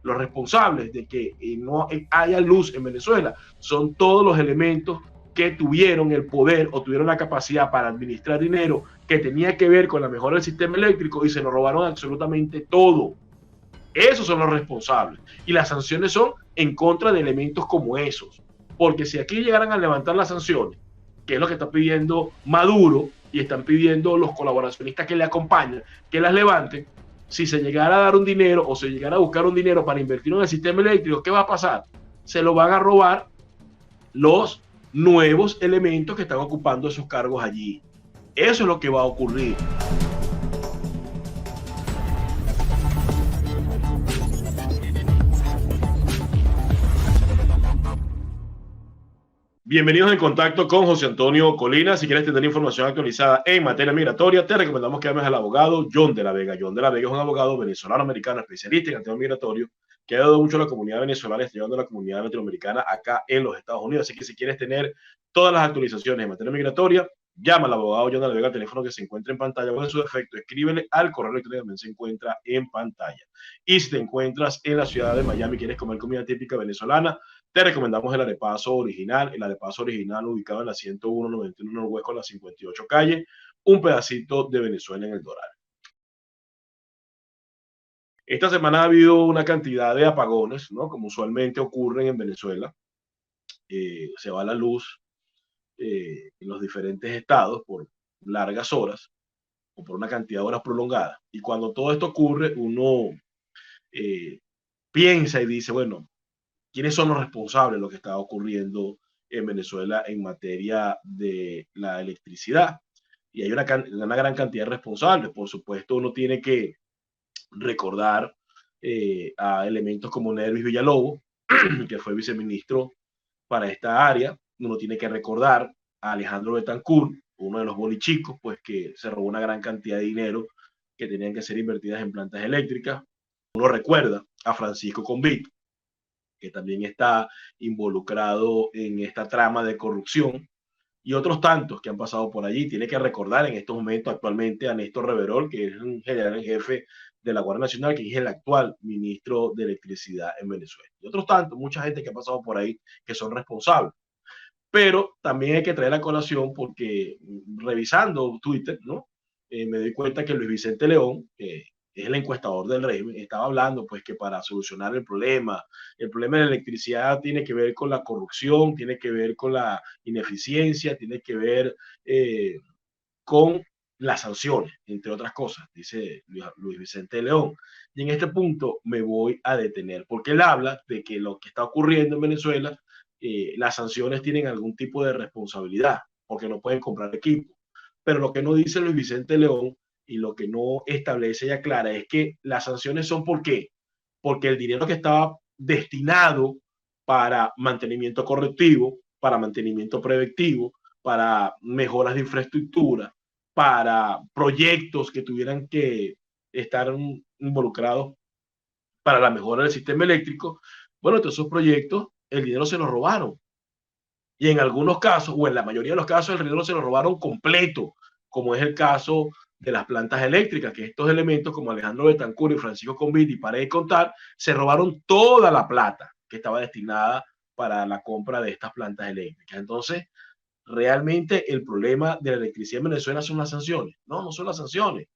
Los responsables de que no haya luz en Venezuela son todos los elementos que tuvieron el poder o tuvieron la capacidad para administrar dinero que tenía que ver con la mejora del sistema eléctrico y se lo robaron absolutamente todo. Esos son los responsables. Y las sanciones son en contra de elementos como esos. Porque si aquí llegaran a levantar las sanciones, que es lo que está pidiendo Maduro y están pidiendo los colaboracionistas que le acompañan, que las levanten, si se llegara a dar un dinero o se llegara a buscar un dinero para invertir en el sistema eléctrico, ¿qué va a pasar? Se lo van a robar los nuevos elementos que están ocupando esos cargos allí. Eso es lo que va a ocurrir. Bienvenidos en contacto con José Antonio Colina. Si quieres tener información actualizada en materia migratoria, te recomendamos que llames al abogado John de la Vega. John de la Vega es un abogado venezolano-americano especialista en temas migratorios que ha ayudado mucho a la comunidad venezolana y está llevando a la comunidad latinoamericana acá en los Estados Unidos. Así que si quieres tener todas las actualizaciones en materia migratoria, llama al abogado John de la Vega al teléfono que se encuentra en pantalla o en su defecto, escríbele al correo electrónico que también se encuentra en pantalla. Y si te encuentras en la ciudad de Miami y quieres comer comida típica venezolana, te recomendamos el arepaso original, ubicado en la 101-91 Norwest con la 58 calle, un pedacito de Venezuela en el Doral. Esta semana ha habido una cantidad de apagones, ¿no? Como usualmente ocurren en Venezuela. Se va la luz en los diferentes estados por largas horas o por una cantidad de horas prolongadas. Y cuando todo esto ocurre, uno piensa y dice, bueno, ¿quiénes son los responsables de lo que está ocurriendo en Venezuela en materia de la electricidad? Y hay una gran cantidad de responsables. Por supuesto, uno tiene que recordar a elementos como Nervis Villalobos, que fue viceministro para esta área. Uno tiene que recordar a Alejandro Betancourt, uno de los bolichicos, pues que se robó una gran cantidad de dinero que tenían que ser invertidas en plantas eléctricas. Uno recuerda a Francisco Convit, que también está involucrado en esta trama de corrupción, y otros tantos que han pasado por allí. Tiene que recordar en estos momentos actualmente a Néstor Reverol, que es un general en jefe de la Guardia Nacional, que es el actual ministro de Electricidad en Venezuela. Y otros tantos, mucha gente que ha pasado por ahí que son responsables. Pero también hay que traer a colación porque revisando Twitter, ¿no? Me doy cuenta que Luis Vicente León, que es el encuestador del régimen, estaba hablando pues que para solucionar el problema de la electricidad tiene que ver con la corrupción, tiene que ver con la ineficiencia, tiene que ver con las sanciones, entre otras cosas, dice Luis Vicente León. Y en este punto me voy a detener, porque él habla de que lo que está ocurriendo en Venezuela, las sanciones tienen algún tipo de responsabilidad, porque no pueden comprar equipo. Pero lo que no dice Luis Vicente León y lo que no establece y aclara es que las sanciones son ¿por qué? Porque el dinero que estaba destinado para mantenimiento correctivo, para mantenimiento preventivo, para mejoras de infraestructura, para proyectos que tuvieran que estar involucrados para la mejora del sistema eléctrico, bueno, todos esos proyectos, el dinero se lo robaron. Y en algunos casos, o en la mayoría de los casos, el dinero se lo robaron completo, como es el caso de las plantas eléctricas, que estos elementos como Alejandro Betancourt y Francisco Conviti, para de contar, se robaron toda la plata que estaba destinada para la compra de estas plantas eléctricas. Entonces, realmente el problema de la electricidad en Venezuela son las sanciones. No, no son las sanciones.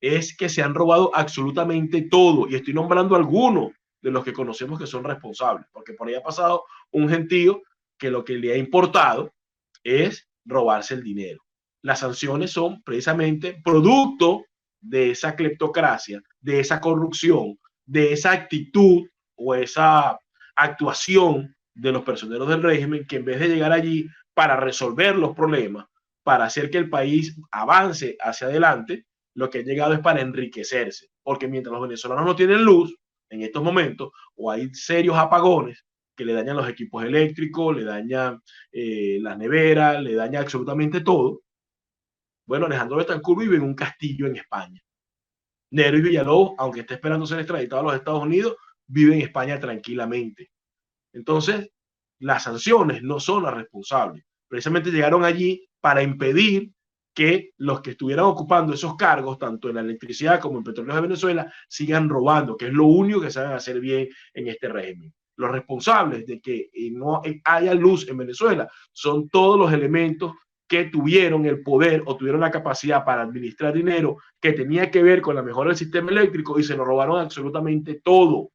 Es que se han robado absolutamente todo. Y estoy nombrando algunos de los que conocemos que son responsables, porque por ahí ha pasado un gentío que lo que le ha importado es robarse el dinero. Las sanciones son precisamente producto de esa cleptocracia, de esa corrupción, de esa actitud o esa actuación de los personeros del régimen que en vez de llegar allí para resolver los problemas, para hacer que el país avance hacia adelante, lo que han llegado es para enriquecerse. Porque mientras los venezolanos no tienen luz en estos momentos, o hay serios apagones que le dañan los equipos eléctricos, le dañan las neveras, le dañan absolutamente todo. Bueno, Alejandro Betancourt vive en un castillo en España. Nervis Villalobos, aunque esté esperando ser extraditado a los Estados Unidos, vive en España tranquilamente. Entonces, las sanciones no son las responsables. Precisamente llegaron allí para impedir que los que estuvieran ocupando esos cargos, tanto en la electricidad como en petróleos de Venezuela, sigan robando, que es lo único que saben hacer bien en este régimen. Los responsables de que no haya luz en Venezuela son todos los elementos que tuvieron el poder o tuvieron la capacidad para administrar dinero que tenía que ver con la mejora del sistema eléctrico y se lo robaron absolutamente todo.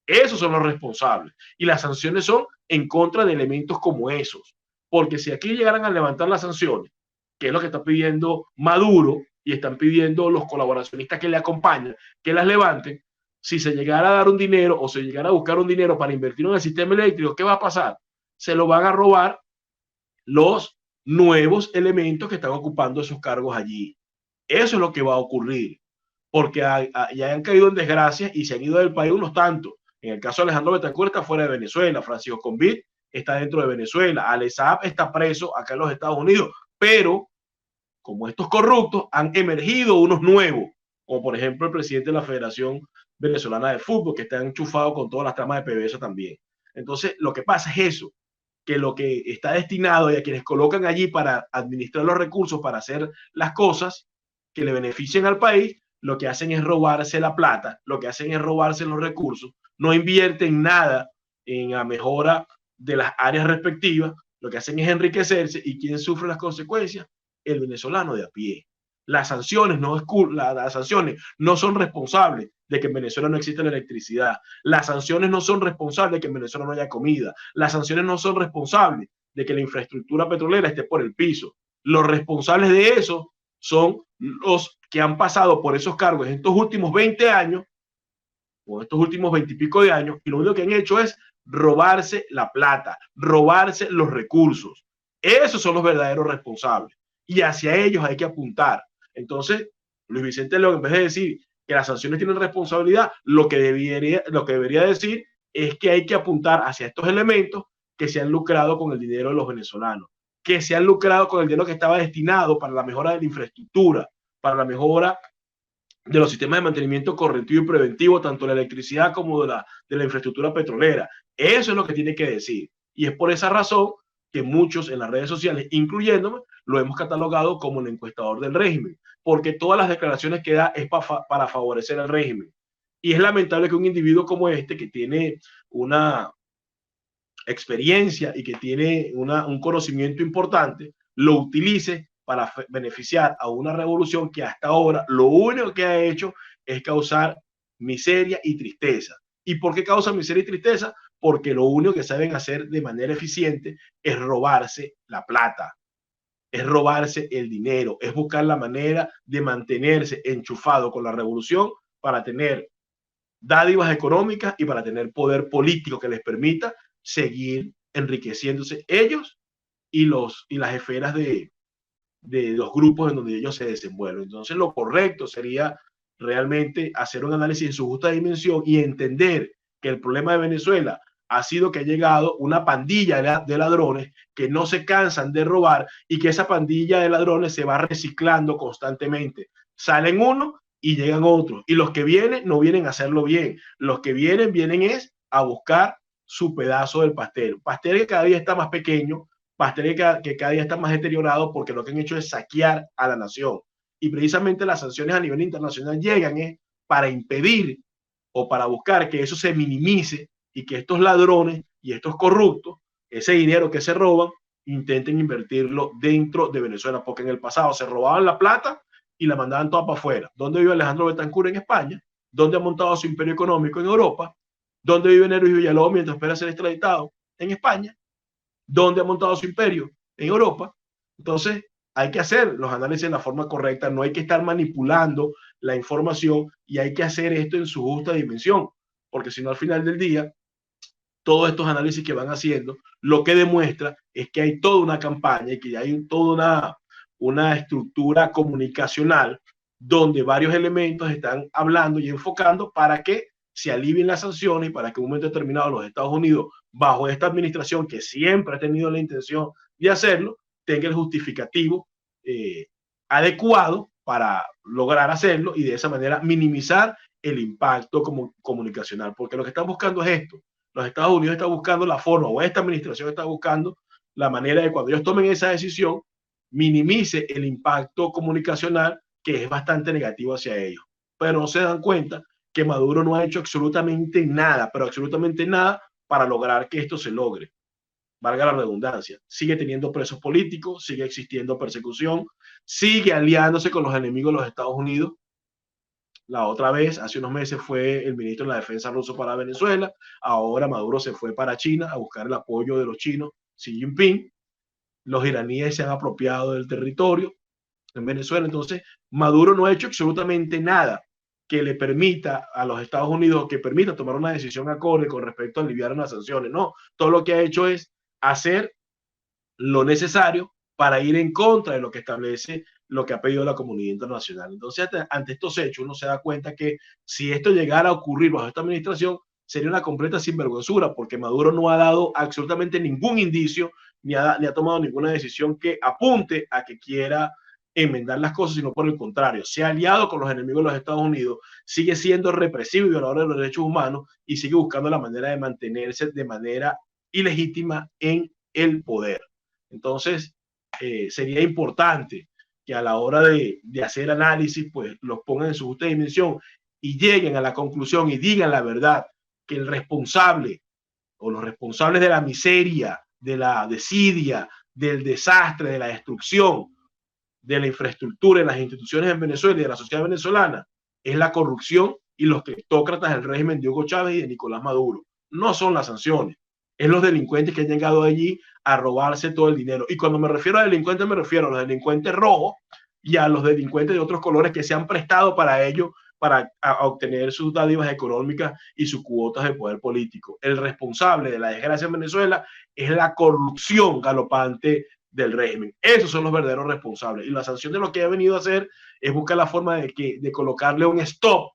Esos son los responsables. Y las sanciones son en contra de elementos como esos. Porque si aquí llegaran a levantar las sanciones, que es lo que está pidiendo Maduro y están pidiendo los colaboracionistas que le acompañan, que las levanten, si se llegara a dar un dinero o se llegara a buscar un dinero para invertir en el sistema eléctrico, ¿qué va a pasar? Se lo van a robar los nuevos elementos que están ocupando esos cargos allí. Eso es lo que va a ocurrir, porque ya han caído en desgracia y se han ido del país unos tantos. En el caso de Alejandro Betancourt está fuera de Venezuela, Francisco Convit está dentro de Venezuela, Alessab está preso acá en los Estados Unidos, pero como estos corruptos han emergido unos nuevos, como por ejemplo el presidente de la Federación Venezolana de Fútbol, que está enchufado con todas las tramas de PBS también. Entonces, lo que pasa es eso, que lo que está destinado y a quienes colocan allí para administrar los recursos, para hacer las cosas que le beneficien al país, lo que hacen es robarse la plata, lo que hacen es robarse los recursos, no invierten nada en la mejora de las áreas respectivas, lo que hacen es enriquecerse y ¿quién sufre las consecuencias? El venezolano de a pie. Las sanciones las sanciones no son responsables de que en Venezuela no exista la electricidad. Las sanciones no son responsables de que en Venezuela no haya comida. Las sanciones no son responsables de que la infraestructura petrolera esté por el piso. Los responsables de eso son los que han pasado por esos cargos en estos últimos 20 años o estos últimos 20 y pico de años y lo único que han hecho es robarse la plata, robarse los recursos. Esos son los verdaderos responsables y hacia ellos hay que apuntar. Entonces, Luis Vicente León, en vez de decir que las sanciones tienen responsabilidad, lo que debería decir es que hay que apuntar hacia estos elementos que se han lucrado con el dinero de los venezolanos, que se han lucrado con el dinero que estaba destinado para la mejora de la infraestructura, para la mejora de los sistemas de mantenimiento correctivo y preventivo, tanto de la electricidad como de la infraestructura petrolera. Eso es lo que tiene que decir. Y es por esa razón que muchos en las redes sociales, incluyéndome, lo hemos catalogado como el encuestador del régimen, porque todas las declaraciones que da es para favorecer al régimen. Y es lamentable que un individuo como este, que tiene una experiencia y que tiene un conocimiento importante, lo utilice para beneficiar a una revolución que hasta ahora lo único que ha hecho es causar miseria y tristeza. ¿Y por qué causa miseria y tristeza? Porque lo único que saben hacer de manera eficiente es robarse la plata, es robarse el dinero, es buscar la manera de mantenerse enchufado con la revolución para tener dádivas económicas y para tener poder político que les permita seguir enriqueciéndose ellos y las esferas de los grupos en donde ellos se desenvuelven. Entonces, lo correcto sería realmente hacer un análisis en su justa dimensión y entender que el problema de Venezuela ha sido que ha llegado una pandilla de ladrones que no se cansan de robar y que esa pandilla de ladrones se va reciclando constantemente. Salen unos y llegan otros. Y los que vienen no vienen a hacerlo bien. Los que vienen es a buscar su pedazo del pastel. Pastel que cada día está más pequeño, pastel que cada día está más deteriorado porque lo que han hecho es saquear a la nación. Y precisamente las sanciones a nivel internacional llegan para impedir o para buscar que eso se minimice y que estos ladrones y estos corruptos, ese dinero que se roban, intenten invertirlo dentro de Venezuela, porque en el pasado se robaban la plata y la mandaban toda para afuera. ¿Dónde vive Alejandro Betancourt en España? ¿Dónde ha montado su imperio económico en Europa? ¿Dónde vive Nero Villalobos mientras espera ser extraditado? En España. ¿Dónde ha montado su imperio? En Europa. Entonces, hay que hacer los análisis de la forma correcta, no hay que estar manipulando la información y hay que hacer esto en su justa dimensión, porque si no, al final del día, todos estos análisis que van haciendo, lo que demuestra es que hay toda una campaña y que hay toda una estructura comunicacional donde varios elementos están hablando y enfocando para que se alivien las sanciones y para que en un momento determinado los Estados Unidos, bajo esta administración que siempre ha tenido la intención de hacerlo, tenga el justificativo adecuado para lograr hacerlo y de esa manera minimizar el impacto comunicacional, porque lo que están buscando es esto. Los Estados Unidos están buscando la forma, o esta administración está buscando la manera de cuando ellos tomen esa decisión, minimice el impacto comunicacional que es bastante negativo hacia ellos. Pero no se dan cuenta que Maduro no ha hecho absolutamente nada, pero absolutamente nada para lograr que esto se logre. Valga la redundancia. Sigue teniendo presos políticos, sigue existiendo persecución, sigue aliándose con los enemigos de los Estados Unidos. La otra vez, hace unos meses, fue el ministro de la Defensa ruso para Venezuela. Ahora Maduro se fue para China a buscar el apoyo de los chinos, Xi Jinping. Los iraníes se han apropiado del territorio en Venezuela. Entonces, Maduro no ha hecho absolutamente nada que le permita a los Estados Unidos, que permita tomar una decisión acorde con respecto a aliviar las sanciones. No, todo lo que ha hecho es hacer lo necesario para ir en contra de lo que establece lo que ha pedido la comunidad internacional. Entonces, ante estos hechos, uno se da cuenta que si esto llegara a ocurrir bajo esta administración, sería una completa sinvergüenzura, porque Maduro no ha dado absolutamente ningún indicio, ni ha tomado ninguna decisión que apunte a que quiera enmendar las cosas, sino por el contrario, se ha aliado con los enemigos de los Estados Unidos, sigue siendo represivo y violador de los derechos humanos y sigue buscando la manera de mantenerse de manera ilegítima en el poder. Entonces, sería importante que a la hora de hacer análisis, pues los pongan en su justa dimensión y lleguen a la conclusión y digan la verdad, que el responsable o los responsables de la miseria, de la desidia, del desastre, de la destrucción de la infraestructura, de las instituciones en Venezuela y de la sociedad venezolana, es la corrupción y los criptócratas del régimen de Hugo Chávez y de Nicolás Maduro. No son las sanciones, es los delincuentes que han llegado allí a robarse todo el dinero. Y cuando me refiero a delincuentes, me refiero a los delincuentes rojos y a los delincuentes de otros colores que se han prestado para ello, para obtener sus dádivas económicas y sus cuotas de poder político. El responsable de la desgracia en Venezuela es la corrupción galopante del régimen. Esos son los verdaderos responsables. Y la sanción de lo que ha venido a hacer es buscar la forma de colocarle un stop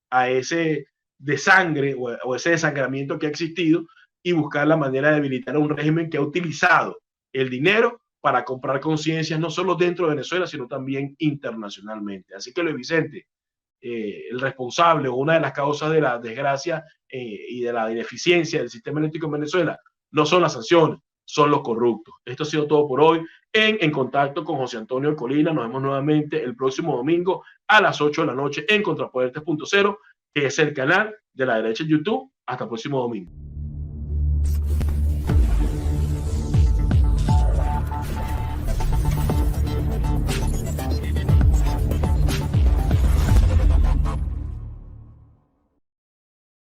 a ese desangre o ese desangramiento que ha existido y buscar la manera de debilitar a un régimen que ha utilizado el dinero para comprar conciencias no solo dentro de Venezuela, sino también internacionalmente. Así que, Luis Vicente, el responsable o una de las causas de la desgracia y de la ineficiencia del sistema eléctrico en Venezuela no son las sanciones, son los corruptos. Esto ha sido todo por hoy en Contacto con José Antonio Colina. Nos vemos nuevamente el próximo domingo a las 8 de la noche en Contrapoder 3.0, que es el canal de la derecha en YouTube. Hasta el próximo domingo.